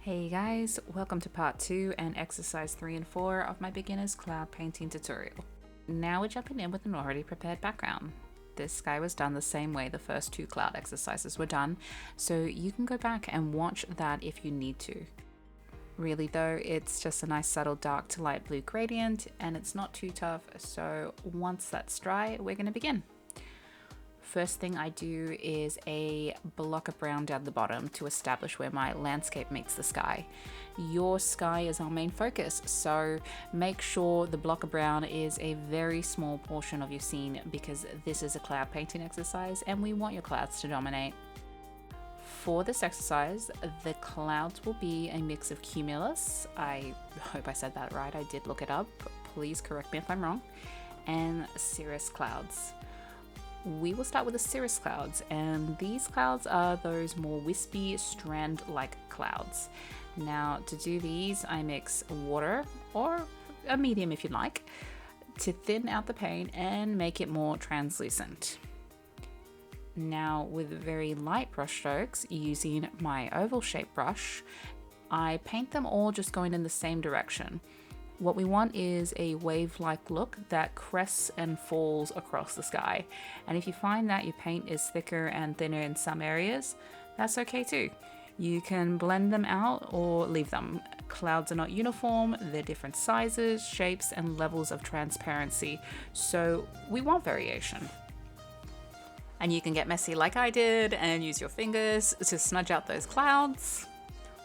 Hey guys, welcome to part 2 and exercise 3 and 4 of my beginner's cloud painting tutorial. Now we're jumping in with an already prepared background. This sky was done the same way the first 2 cloud exercises were done, so you can go back and watch that if you need to. Really though, it's just a nice subtle dark to light blue gradient and it's not too tough, so once that's dry, we're going to begin. First thing I do is a block of brown down the bottom to establish where my landscape meets the sky. Your sky is our main focus, so make sure the block of brown is a very small portion of your scene because this is a cloud painting exercise and we want your clouds to dominate. For this exercise, the clouds will be a mix of cumulus, I hope I said that right, I did look it up, please correct me if I'm wrong, and cirrus clouds. We will start with the cirrus clouds, and these clouds are those more wispy strand-like clouds. Now to do these, I mix water, or a medium if you like, to thin out the paint and make it more translucent. Now with very light brush strokes, using my oval shaped brush, I paint them all just going in the same direction. What we want is a wave-like look that crests and falls across the sky. And if you find that your paint is thicker and thinner in some areas, that's okay too. You can blend them out or leave them. Clouds are not uniform, they're different sizes, shapes, and levels of transparency, so we want variation. And you can get messy like I did and use your fingers to smudge out those clouds.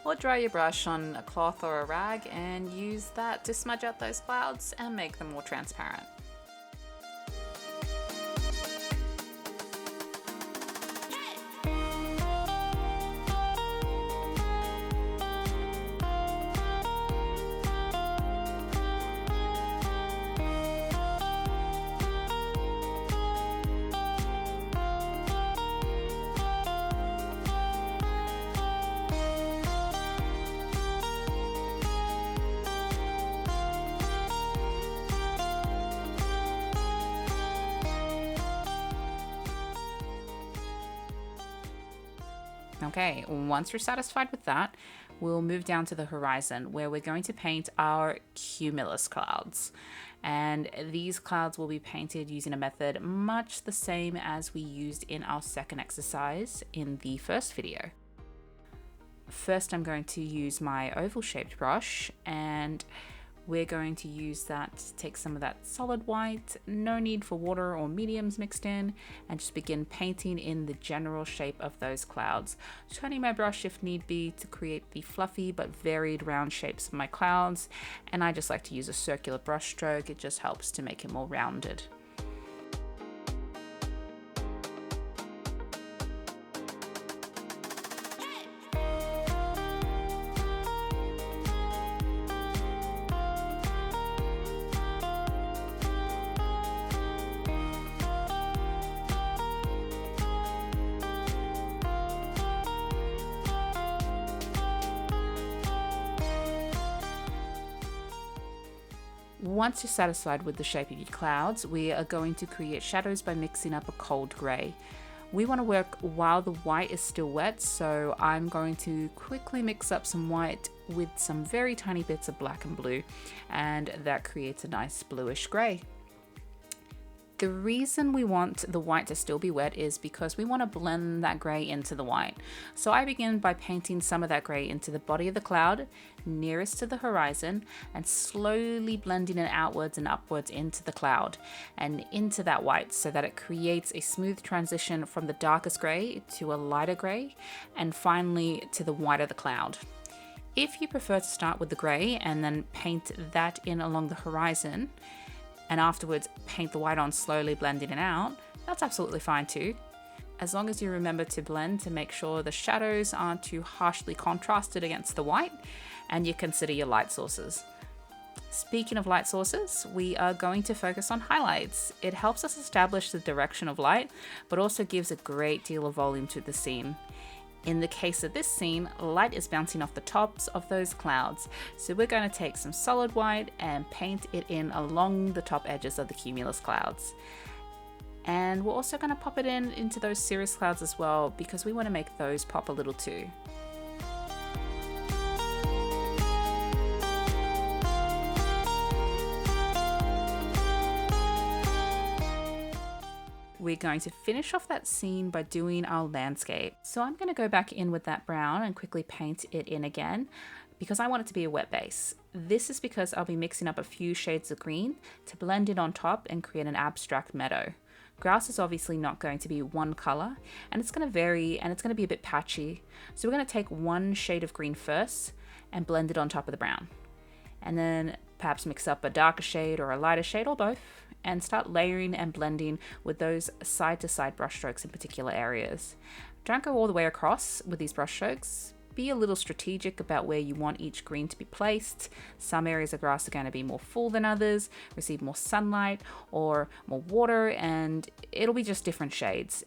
Or dry your brush on a cloth or a rag and use that to smudge out those clouds and make them more transparent. Okay, once you're satisfied with that, we'll move down to the horizon where we're going to paint our cumulus clouds. And these clouds will be painted using a method much the same as we used in our second exercise in the first video. First, I'm going to use my oval shaped brush and we're going to use that to take some of that solid white, no need for water or mediums mixed in, and just begin painting in the general shape of those clouds. Turning my brush if need be to create the fluffy but varied round shapes of my clouds, and I just like to use a circular brush stroke, it just helps to make it more rounded. Once you're satisfied with the shape of your clouds, we are going to create shadows by mixing up a cold grey. We want to work while the white is still wet, so I'm going to quickly mix up some white with some very tiny bits of black and blue, and that creates a nice bluish grey. The reason we want the white to still be wet is because we want to blend that grey into the white. So I begin by painting some of that grey into the body of the cloud, nearest to the horizon, and slowly blending it outwards and upwards into the cloud and into that white so that it creates a smooth transition from the darkest grey to a lighter grey and finally to the white of the cloud. If you prefer to start with the grey and then paint that in along the horizon, and afterwards paint the white on slowly blending it out, that's absolutely fine too. As long as you remember to blend to make sure the shadows aren't too harshly contrasted against the white, and you consider your light sources. Speaking of light sources, we are going to focus on highlights. It helps us establish the direction of light, but also gives a great deal of volume to the scene. In the case of this scene, light is bouncing off the tops of those clouds, so we're going to take some solid white and paint it in along the top edges of the cumulus clouds. And we're also going to pop it into those cirrus clouds as well, because we want to make those pop a little too. we're going to finish off that scene by doing our landscape. So I'm going to go back in with that brown and quickly paint it in again because I want it to be a wet base. This is because I'll be mixing up a few shades of green to blend it on top and create an abstract meadow. Grass is obviously not going to be one color, and it's going to vary and it's going to be a bit patchy. So we're going to take one shade of green first and blend it on top of the brown. And then perhaps mix up a darker shade or a lighter shade or both and start layering and blending with those side to side brush strokes in particular areas. Don't go all the way across with these brush strokes. Be a little strategic about where you want each green to be placed. Some areas of grass are going to be more full than others, receive more sunlight or more water, and it'll be just different shades.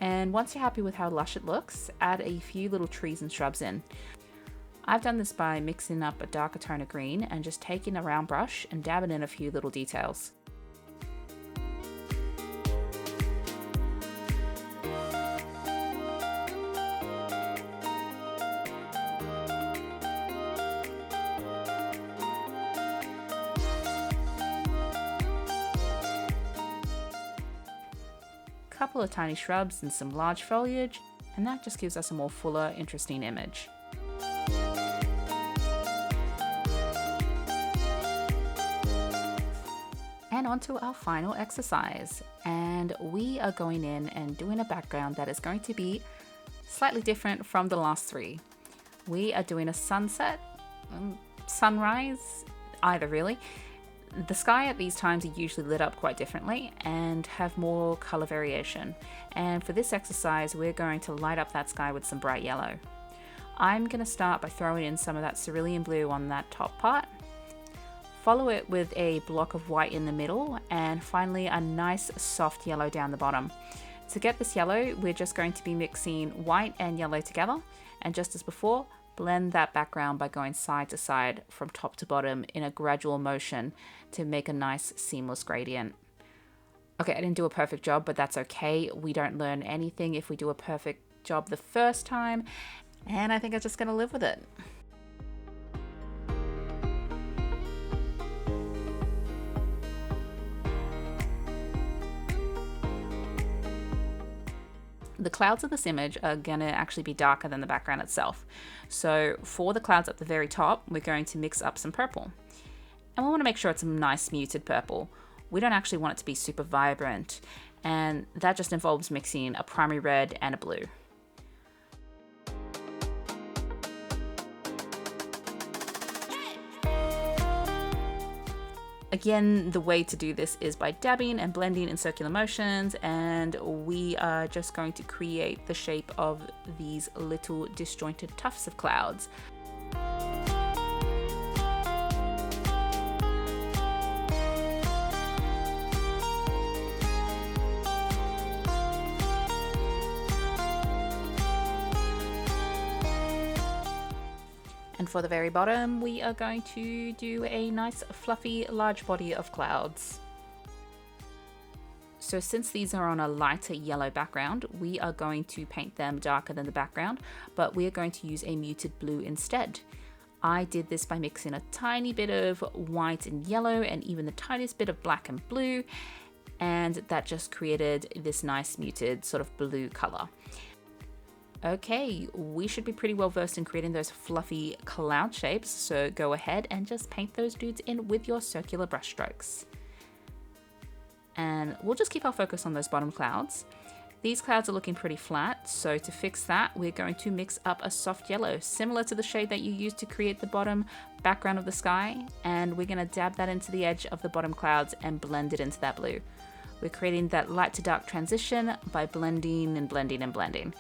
And once you're happy with how lush it looks, add a few little trees and shrubs in. I've done this by mixing up a darker tone of green and just taking a round brush and dabbing in a few little details. Couple of tiny shrubs and some large foliage, and that just gives us a more fuller, interesting image. And on to our final exercise, and we are going in and doing a background that is going to be slightly different from the last three. We are doing a sunset, sunrise, either really. The sky at these times are usually lit up quite differently and have more color variation. And for this exercise, we're going to light up that sky with some bright yellow. I'm going to start by throwing in some of that cerulean blue on that top part. Follow it with a block of white in the middle, and finally a nice soft yellow down the bottom. To get this yellow, we're just going to be mixing white and yellow together, and just as before, blend that background by going side to side from top to bottom in a gradual motion to make a nice seamless gradient. Okay, I didn't do a perfect job, but that's okay. We don't learn anything if we do a perfect job the first time, and I think I'm just gonna live with it. The clouds of this image are going to actually be darker than the background itself. So for the clouds at the very top, we're going to mix up some purple. And we want to make sure it's a nice muted purple. We don't actually want it to be super vibrant, and that just involves mixing a primary red and a blue. Again, the way to do this is by dabbing and blending in circular motions, and we are just going to create the shape of these little disjointed tufts of clouds. And for the very bottom, we are going to do a nice fluffy large body of clouds. So since these are on a lighter yellow background, we are going to paint them darker than the background, but we are going to use a muted blue instead. I did this by mixing a tiny bit of white and yellow and even the tiniest bit of black and blue, and that just created this nice muted sort of blue color. Okay, we should be pretty well versed in creating those fluffy cloud shapes, so go ahead and just paint those dudes in with your circular brush strokes. And we'll just keep our focus on those bottom clouds. These clouds are looking pretty flat, so to fix that, we're going to mix up a soft yellow, similar to the shade that you used to create the bottom background of the sky, and we're going to dab that into the edge of the bottom clouds and blend it into that blue. We're creating that light to dark transition by blending and blending and blending.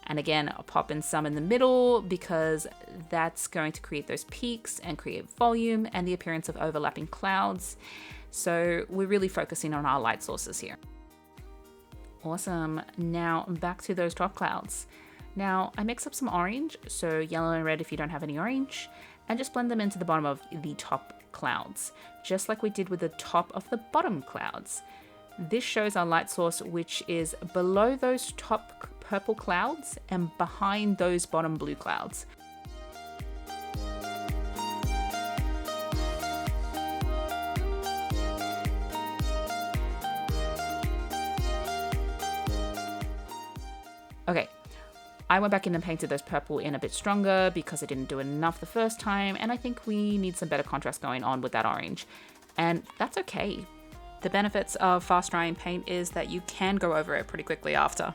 And again, I'll pop in some in the middle because that's going to create those peaks and create volume and the appearance of overlapping clouds. So we're really focusing on our light sources here. Awesome. Now back to those top clouds. Now I mix up some orange, so yellow and red if you don't have any orange, and just blend them into the bottom of the top clouds, just like we did with the top of the bottom clouds. This shows our light source, which is below those top purple clouds and behind those bottom blue clouds. Okay, I went back in and painted those purple in a bit stronger because I didn't do enough the first time, and I think we need some better contrast going on with that orange, and that's okay. The benefits of fast drying paint is that you can go over it pretty quickly after.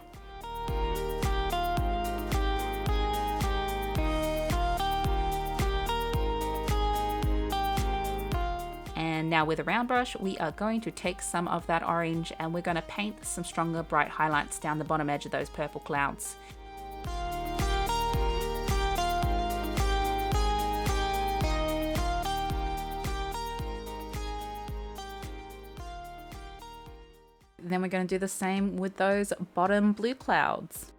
And now with a round brush, we are going to take some of that orange and we're going to paint some stronger bright highlights down the bottom edge of those purple clouds. Then we're going to do the same with those bottom blue clouds.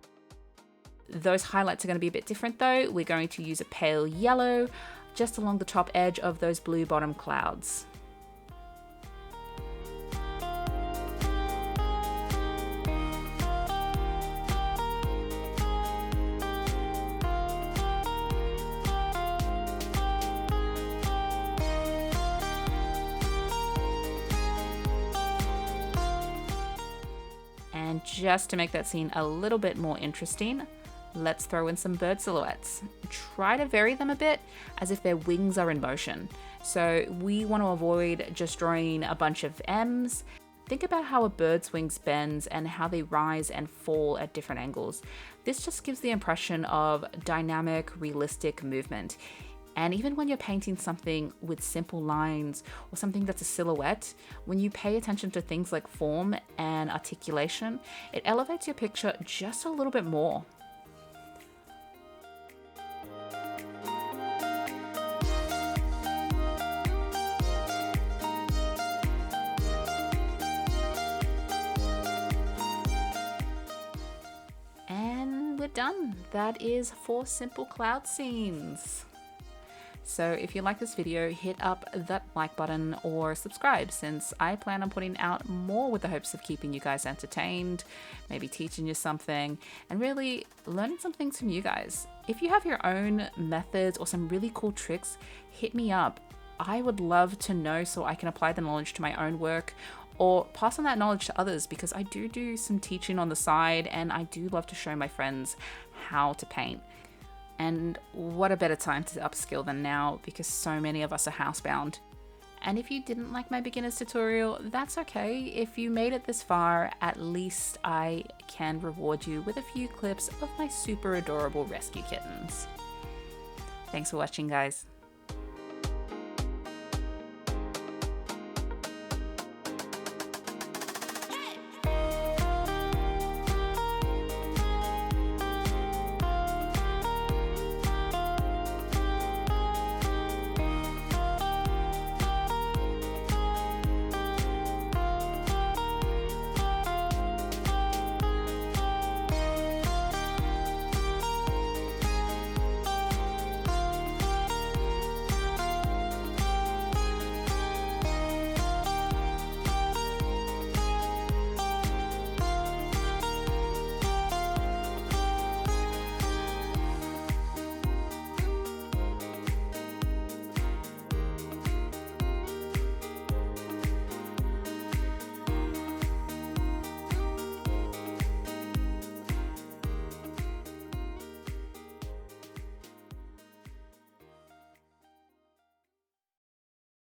Those highlights are going to be a bit different though. We're going to use a pale yellow just along the top edge of those blue bottom clouds. And just to make that scene a little bit more interesting, let's throw in some bird silhouettes. Try to vary them a bit as if their wings are in motion. So we want to avoid just drawing a bunch of M's. Think about how a bird's wings bends and how they rise and fall at different angles. This just gives the impression of dynamic, realistic movement. And even when you're painting something with simple lines or something that's a silhouette, when you pay attention to things like form and articulation, it elevates your picture just a little bit more. And we're done. That is 4 simple cloud scenes. So if you like this video, hit up that like button or subscribe, since I plan on putting out more with the hopes of keeping you guys entertained, maybe teaching you something, and really learning some things from you guys. If you have your own methods or some really cool tricks, hit me up. I would love to know so I can apply the knowledge to my own work or pass on that knowledge to others, because I do some teaching on the side and I do love to show my friends how to paint. And what a better time to upskill than now, because so many of us are housebound. And if you didn't like my beginner's tutorial, that's okay. If you made it this far, at least I can reward you with a few clips of my super adorable rescue kittens. Thanks for watching, guys.